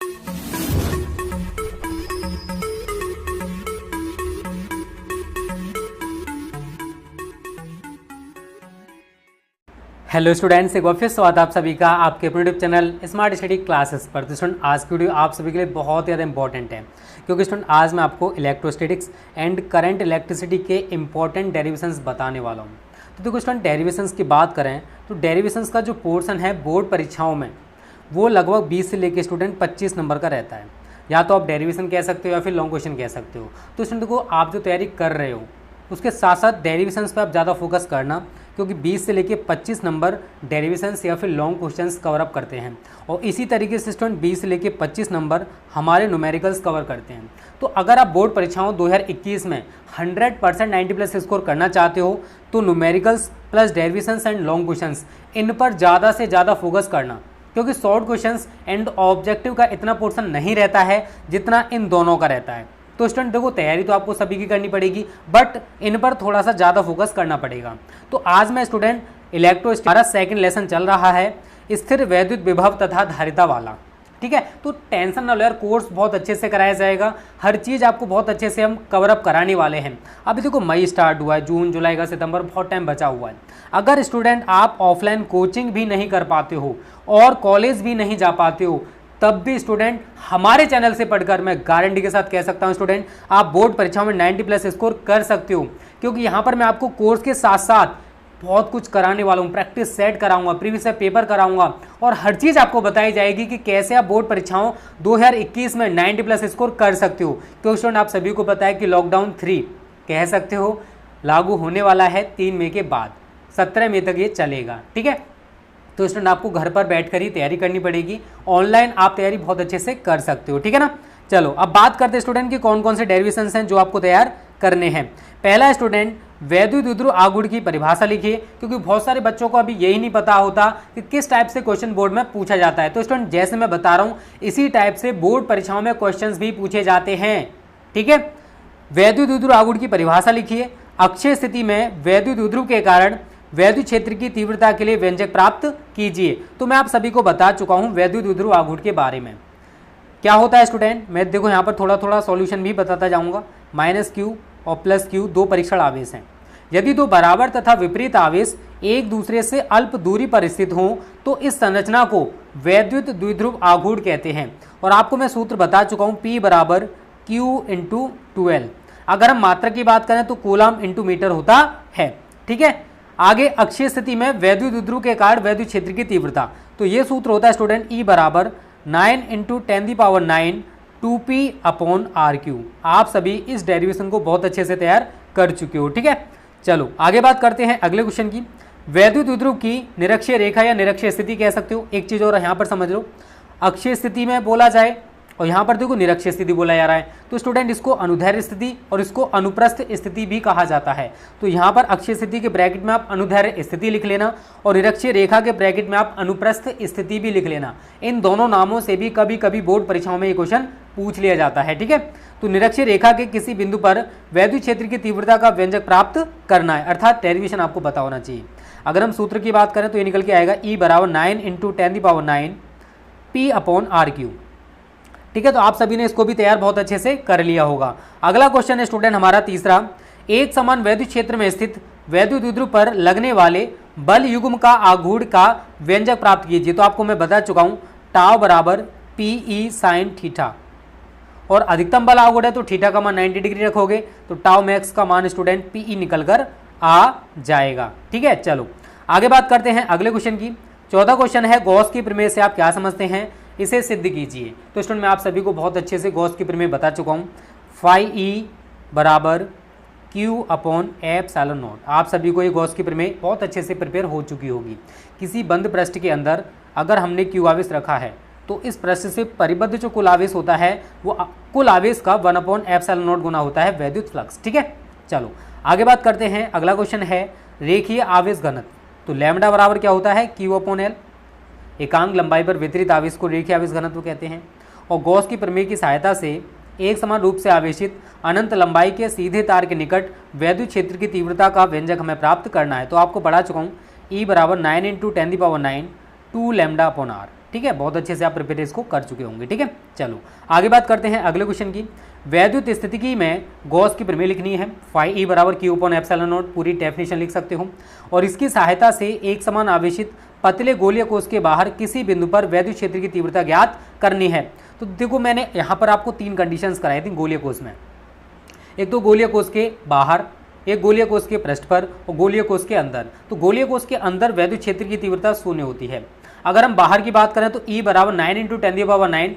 Hello students, एक बार फिर स्वागत आप सभी का आपके अपने YouTube channel smart study classes पर। तो स्टूडेंट आज की वीडियो आप सभी के लिए बहुत ज़्यादा इंपॉर्टेंट है, क्योंकि स्टूडेंट आज मैं आपको इलेक्ट्रोस्टैटिक्स एंड करंट इलेक्ट्रिसिटी के इंपॉर्टेंट डेरिवेशंस बताने वाला हूँ। तो देखो स्टूडेंट, डेरिवेशंस की बात करें तो डेरिवेशंस का जो पोर्शन है बोर्ड परीक्षाओं में वो लगभग 20 से लेकर स्टूडेंट 25 नंबर का रहता है। या तो आप डेरिवेशन कह सकते हो या फिर लॉन्ग क्वेश्चन कह सकते हो। तो स्टूडेंट को आप जो तैयारी कर रहे हो उसके साथ साथ डेरिवेशंस पे आप ज़्यादा फोकस करना, क्योंकि 20 से लेके 25 नंबर डेरिवेशंस या फिर लॉन्ग क्वेश्चंस कवर अप करते हैं। और इसी तरीके से स्टूडेंट 20 से लेके 25 नंबर हमारे न्यूमेरिकल्स कवर करते हैं। तो अगर आप बोर्ड परीक्षाओं 2021 में 100% 90+ स्कोर करना चाहते हो तो numericals plus derivations and long questions in पर ज़्यादा से ज़्यादा फोकस करना, क्योंकि शॉर्ट क्वेश्चंस एंड ऑब्जेक्टिव का इतना पोर्शन नहीं रहता है जितना इन दोनों का रहता है। तो स्टूडेंट देखो, तैयारी तो आपको सभी की करनी पड़ेगी, बट इन पर थोड़ा सा ज़्यादा फोकस करना पड़ेगा। तो आज मैं स्टूडेंट हमारा सेकंड लेसन चल रहा है स्थिर वैद्युत विभव तथा धारिता वाला, ठीक है। तो टेंशन ना लो यार, कोर्स बहुत अच्छे से कराया जाएगा, हर चीज़ आपको बहुत अच्छे से हम कवर अप कराने वाले हैं। अभी देखो मई स्टार्ट हुआ है, जून जुलाई का सितंबर बहुत टाइम बचा हुआ है। अगर स्टूडेंट आप ऑफलाइन कोचिंग भी नहीं कर पाते हो और कॉलेज भी नहीं जा पाते हो, तब भी स्टूडेंट हमारे चैनल से पढ़कर मैं गारंटी के साथ कह सकता हूं स्टूडेंट आप बोर्ड परीक्षाओं में 90+ स्कोर कर सकते हो, क्योंकि यहां पर मैं आपको कोर्स के साथ साथ बहुत कुछ कराने वाला हूं। प्रैक्टिस सेट कराऊंगा, प्रीवियस पेपर कराऊंगा और हर चीज़ आपको बताई जाएगी कि कैसे आप बोर्ड परीक्षाओं 2021 में 90+ स्कोर कर सकते हो। क्योंकि स्टूडेंट आप सभी को पता है कि लॉकडाउन 3 कह सकते हो लागू होने वाला है 3 मई के बाद, 17 मई तक ये चलेगा, ठीक है। तो स्टूडेंट आपको घर पर बैठकर ही तैयारी करनी पड़ेगी, ऑनलाइन आप तैयारी बहुत अच्छे से कर सकते हो, ठीक है ना। चलो अब बात करते हैं स्टूडेंट कि कौन कौन से डेरिवेशंस हैं जो आपको तैयार करने हैं। पहला स्टूडेंट वैद्युत द्विध्रुव आघूर्ण की परिभाषा लिखिए, क्योंकि बहुत सारे बच्चों को अभी यही नहीं पता होता कि किस टाइप से क्वेश्चन बोर्ड में पूछा जाता है। तो स्टूडेंट जैसे मैं बता रहा हूँ इसी टाइप से बोर्ड परीक्षाओं में क्वेश्चन भी पूछे जाते हैं, ठीक है। वैद्युत द्विध्रुव आघूर्ण की परिभाषा लिखिए। अक्षय स्थिति में वैद्युत द्विध्रुव के कारण वैद्युत क्षेत्र की तीव्रता के लिए व्यंजक प्राप्त कीजिए। तो मैं आप सभी को बता चुका हूं वैद्युत द्विध्रुव आघूर्ण के बारे में क्या होता है स्टूडेंट। मैं देखो यहां पर थोड़ा थोड़ा सॉल्यूशन भी बताता जाऊंगा। -q और +q दो परीक्षण आवेश हैं। यदि दो बराबर तथा विपरीत आवेश एक दूसरे से अल्प दूरी पर स्थित हों तो इस संरचना को वैद्युत द्विध्रुव आघूर्ण कहते हैं। और आपको मैं सूत्र बता चुका हूं, P = Q × 2L। अगर हम मात्रा की बात करें तो कूलम × मीटर होता है, ठीक है। आगे अक्षीय स्थिति में वैद्युत द्विध्रुव के कारण वैद्युत क्षेत्र की तीव्रता, तो ये सूत्र होता है स्टूडेंट E = 9 × 10⁹ 2p/r3। आप सभी इस डेरिवेशन को बहुत अच्छे से तैयार कर चुके हो, ठीक है। चलो आगे बात करते हैं अगले क्वेश्चन की। वैद्युत द्विध्रुव की निरक्षीय रेखा या निरक्षीय स्थिति कह सकते हो। एक चीज और यहाँ पर समझ लो, अक्षीय स्थिति में बोला जाए और यहाँ पर देखो निरक्षीय स्थिति बोला जा रहा है, तो स्टूडेंट इसको अनुदैर्ध्य स्थिति और इसको अनुप्रस्थ स्थिति भी कहा जाता है। तो यहाँ पर अक्षीय स्थिति के ब्रैकेट में आप अनुदैर्ध्य स्थिति लिख लेना और निरक्षीय रेखा के ब्रैकेट में आप अनुप्रस्थ स्थिति भी लिख लेना। इन दोनों नामों से भी कभी कभी बोर्ड परीक्षाओं में ये क्वेश्चन पूछ लिया जाता है, ठीक है। तो निरक्षीय रेखा के किसी बिंदु पर वैद्युत क्षेत्र की तीव्रता का व्यंजक प्राप्त करना है, अर्थात डेरिवेशन आपको पता होना चाहिए। अगर हम सूत्र की बात करें तो ये निकल के आएगा E = 9 × 10⁹ p/r3, ठीक है। तो आप सभी ने इसको भी तैयार बहुत अच्छे से कर लिया होगा। अगला क्वेश्चन है स्टूडेंट हमारा तीसरा, एक समान वैद्युत क्षेत्र में स्थित वैद्युत द्विध्रुव पर लगने वाले बल युग्म का आघूर्ण का व्यंजक प्राप्त कीजिए। तो आपको मैं बता चुका हूं τ = Pe sin θ, और अधिकतम बल आघूर्ण है तो थीटा का मान 90 डिग्री रखोगे तो τmax का मान स्टूडेंट Pe निकल कर आ जाएगा, ठीक है। चलो आगे बात करते हैं अगले क्वेश्चन की। चौथा क्वेश्चन है गॉस की प्रमेय से आप क्या समझते हैं, इसे सिद्ध कीजिए। तो स्टूडेंट मैं आप सभी को बहुत अच्छे से गॉस की प्रमेय बता चुका हूँ। φE = Q/ε0। आप सभी को ये गॉस की प्रमेय बहुत अच्छे से प्रिपेयर हो चुकी होगी। किसी बंद पृष्ठ के अंदर अगर हमने Q आवेश रखा है तो इस पृष्ठ से परिबद्ध जो कुल आवेश होता है वो कुल आवेश का 1/ε0 गुना होता है वैद्युत फ्लक्स, ठीक है। चलो आगे बात करते हैं। अगला क्वेश्चन है रेखीय आवेश घनत्व। तो लैम्डा बराबर क्या होता है, Q/L। एकांक लंबाई पर वितरित आवेश को रेखीय आवेश घनत्व कहते हैं। और गॉस की प्रमेय की सहायता से एक समान रूप से आवेशित अनंत लंबाई के सीधे तार के निकट वैद्युत क्षेत्र की तीव्रता का व्यंजक हमें प्राप्त करना है। तो आपको पढ़ा चुका हूँ E = 9 × 10⁹ 2λ/r, ठीक है, बहुत अच्छे से आप प्रिपेयर इसको कर चुके होंगे। ठीक है, चलो आगे बात करते हैं अगले क्वेश्चन की। वैद्युत स्थितिकी में गॉस की प्रमेय लिखनी है। फाई ई बराबर क्यू अपॉन एप्सिलॉन नॉट, पूरी डेफिनेशन लिख सकते हो। और इसकी सहायता से एक समान आवेशित पतले गोलीय कोश के बाहर किसी बिंदु पर वैद्युत क्षेत्र की तीव्रता ज्ञात करनी है। तो देखो मैंने यहाँ पर आपको 3 कंडीशंस कराई थी गोलीय कोश में। एक तो गोलीय कोश के बाहर, एक गोलीय कोश के पृष्ठ पर और गोलीय कोश के अंदर। तो गोलीय कोश के अंदर वैद्युत क्षेत्र की तीव्रता 0 होती है। अगर हम बाहर की बात करें तो E बराबर 9 × 10⁹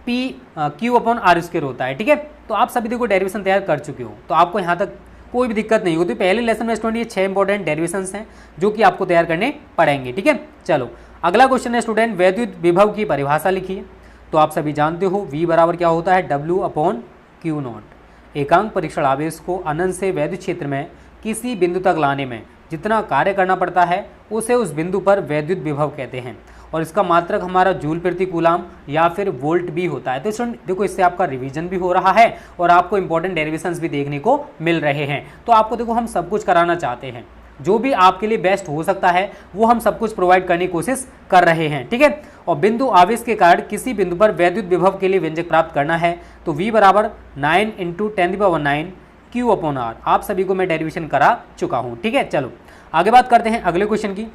p q upon r square होता है। ठीक है, तो आप सभी देखो डेरिवेशन तैयार कर चुके हो, तो आपको यहाँ तक कोई भी दिक्कत नहीं होती। पहले लेसन में स्टूडेंट ये 6 इंपॉर्टेंट डेरिवेशंस हैं जो कि आपको तैयार करने पड़ेंगे। ठीक है, चलो अगला क्वेश्चन है स्टूडेंट, वैद्युत विभव की परिभाषा लिखिए। तो आप सभी जानते हो V बराबर क्या होता है, W अपॉन क्यू नॉट। एकांक परीक्षण आवेश को अनंत से वैद्युत क्षेत्र में किसी बिंदु तक लाने में जितना कार्य करना पड़ता है उसे उस बिंदु पर वैद्युत विभव कहते हैं। और इसका मात्रक हमारा जूल प्रति कूलाम या फिर वोल्ट भी होता है। तो स्टूडेंट देखो इससे आपका रिवीजन भी हो रहा है और आपको इंपॉर्टेंट डेरिवेशंस भी देखने को मिल रहे हैं। तो आपको देखो हम सब कुछ कराना चाहते हैं, जो भी आपके लिए बेस्ट हो सकता है वो हम सब कुछ प्रोवाइड करने की कोशिश कर रहे हैं। ठीक है, और बिंदु आवेश के कारण किसी बिंदु पर वैद्युत विभव के लिए व्यंजक प्राप्त करना है। तो V बराबर 9 × 10⁹ क्यू अपॉन आर। आप सभी को मैं डेरिवेशन करा चुका हूँ। ठीक है, चलो आगे बात करते हैं अगले क्वेश्चन की।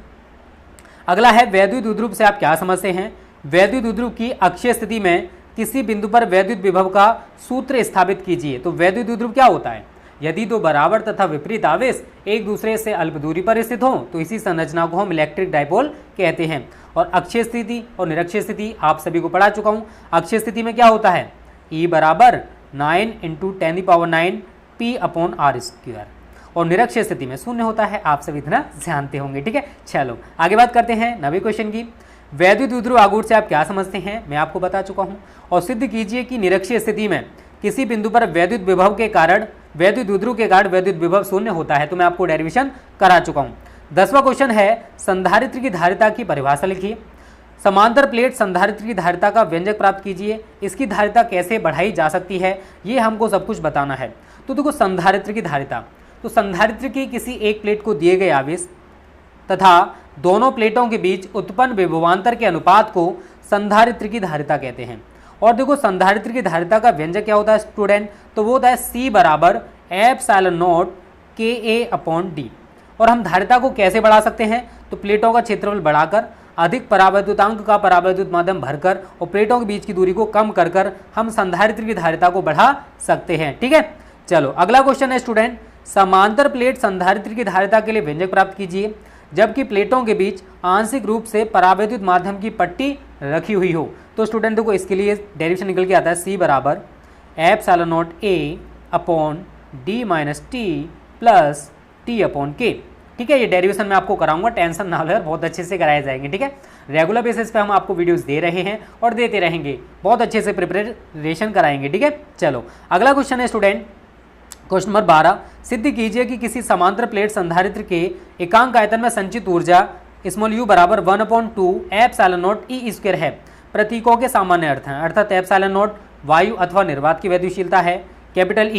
अगला है वैद्युत द्विध्रुव से आप क्या समझते हैं। वैद्युत द्विध्रुव की अक्षीय स्थिति में किसी बिंदु पर वैद्युत विभव का सूत्र स्थापित कीजिए। तो वैद्युत द्विध्रुव क्या होता है, यदि दो बराबर तथा विपरीत आवेश एक दूसरे से अल्प दूरी पर स्थित हो तो इसी संरचना को हम इलेक्ट्रिक डायपोल कहते हैं। और अक्षीय स्थिति और निरक्षीय स्थिति आप सभी को पढ़ा चुका हूँ। अक्षीय स्थिति में क्या होता है, E बराबर 9 × 10⁹ P अपॉन आर स्क्वायर। और निरक्षीय स्थिति में 0 होता है, आप सभी इतना जानते होंगे। ठीक है, चलो आगे बात करते हैं 90वें क्वेश्चन की। वैद्युत द्विध्रुव आघूर्ण से आप क्या समझते हैं, मैं आपको बता चुका हूं। और सिद्ध कीजिए कि निरक्षीय स्थिति में किसी बिंदु पर वैद्युत विभव के कारण वैद्युत द्विध्रुव के कारण वैद्युत विभव 0 होता है। तो मैं आपको डेरिवेशन करा चुका हूं। 10वां क्वेश्चन है संधारित्र की धारिता की परिभाषा लिखिए। समांतर प्लेट संधारित्र की धारिता का व्यंजक प्राप्त कीजिए। इसकी धारिता कैसे बढ़ाई जा सकती है ये हमको सब कुछ बताना है। तो देखो संधारित्र की धारिता, तो संधारित्र की किसी एक प्लेट को दिए गए आवेश तथा दोनों प्लेटों के बीच उत्पन्न विभवांतर के अनुपात को संधारित्र की धारिता कहते हैं। और देखो संधारित्र की धारिता का व्यंजक क्या होता है स्टूडेंट, तो वो होता है C बराबर ε0 Ka अपॉन डी। और हम धारिता को कैसे बढ़ा सकते हैं, तो प्लेटों का क्षेत्रफल बढ़ाकर, अधिक परावैद्युतांक का परावैद्युत माध्यम भरकर और प्लेटों के बीच की दूरी को कम कर हम संधारित्र की धारिता को बढ़ा सकते हैं। ठीक है, चलो अगला क्वेश्चन है स्टूडेंट, समांतर प्लेट संधारित्र की धारिता के लिए व्यंजक प्राप्त कीजिए जबकि प्लेटों के बीच आंशिक रूप से परावैद्युत माध्यम की पट्टी रखी हुई हो। तो स्टूडेंट देखो इसके लिए डेरिवेशन निकल के आता है C बराबर ε0 A upon D minus T plus T upon K। ठीक है, ये डेरिवेशन मैं आपको कराऊंगा, टेंशन ना लो, बहुत अच्छे से कराए जाएंगे। ठीक है, रेगुलर बेसिस पे हम आपको वीडियोस दे रहे हैं और देते रहेंगे, बहुत अच्छे से प्रिपरेशन कराएंगे। ठीक है, चलो अगला क्वेश्चन है स्टूडेंट, क्वेश्चन नंबर 12, सिद्ध कीजिए कि किसी समांतर प्लेट संधारित्र के एकांक आयतन में संचित ऊर्जा स्मॉल u बराबर 1/2 ε0 E स्क्वायर है। प्रतीकों के सामान्य अर्थ हैं, अर्थात ε0 वायु अथवा निर्वात की वैद्युशीलता है, कैपिटल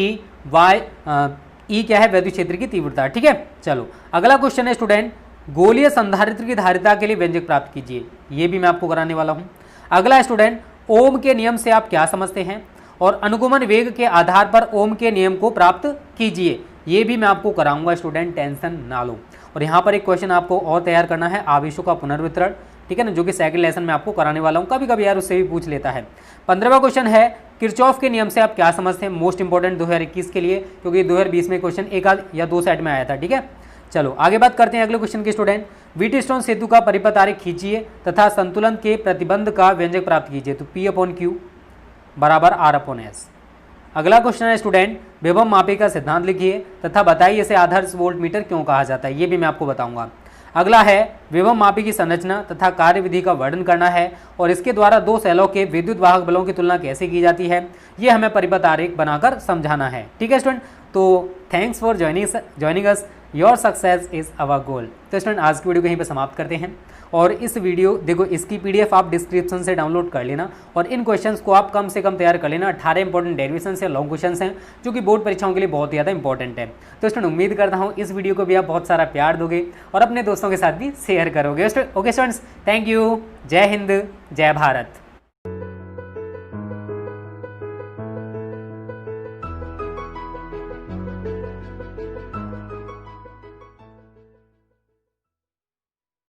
E क्या है, वैद्युत क्षेत्र की तीव्रता। ठीक है, चलो अगला क्वेश्चन है स्टूडेंट, गोलीय संधारित्र की धारिता के लिए व्यंजक प्राप्त कीजिए। ये भी मैं आपको कराने वाला हूँ। अगला स्टूडेंट, ओम के नियम से आप क्या समझते हैं और अनुगमन वेग के आधार पर ओम के नियम को प्राप्त कीजिए। ये भी मैं आपको कराऊंगा स्टूडेंट, टेंशन ना लो। और यहाँ पर एक क्वेश्चन आपको और तैयार करना है, आवेशों का पुनर्वितरण। ठीक है ना, जो कि सेकंड लेसन में आपको कराने वाला हूँ, कभी कभी यार उससे भी पूछ लेता है। 15वां क्वेश्चन है, किरचॉफ के नियम से आप क्या समझते हैं, मोस्ट इंपॉर्टेंट 2021 के लिए, क्योंकि 2020 में क्वेश्चन एक या दो सेट में आया था। ठीक है, चलो आगे बात करते हैं अगले क्वेश्चन के स्टूडेंट, व्हीटस्टोन सेतु का परिपथ आरेख खींचिए तथा संतुलन के प्रतिबंध का व्यंजक प्राप्त कीजिए। तो P/Q बराबर R/S। अगला क्वेश्चन है स्टूडेंट, विभव मापी का सिद्धांत लिखिए तथा बताइए इसे आदर्श वोल्ट मीटर क्यों कहा जाता है। ये भी मैं आपको बताऊंगा। अगला है, विभव मापी की संरचना तथा कार्यविधि का वर्णन करना है और इसके द्वारा दो सेलों के विद्युत वाहक बलों की तुलना कैसे की जाती है, ये हमें परिपथ आरेख बनाकर समझाना है। ठीक है स्टूडेंट, तो thanks for joining us, your success is our goal. तो स्टूडेंट आज की वीडियो को यहीं पर समाप्त करते हैं और इस वीडियो देखो इसकी PDF आप डिस्क्रिप्शन से डाउनलोड कर लेना और इन क्वेश्चंस को आप कम से कम तैयार कर लेना। 18 इंपॉर्टेंट डेरिवेशन से लॉन्ग क्वेश्चन हैं जो कि बोर्ड परीक्षाओं के लिए बहुत ज़्यादा इंपॉर्टेंट है। तो स्टूडेंट उम्मीद करता हूँ इस वीडियो को भी आप बहुत सारा प्यार दोगे और अपने दोस्तों के साथ भी शेयर करोगे। Okay students, thank you. जय हिंद, जय भारत।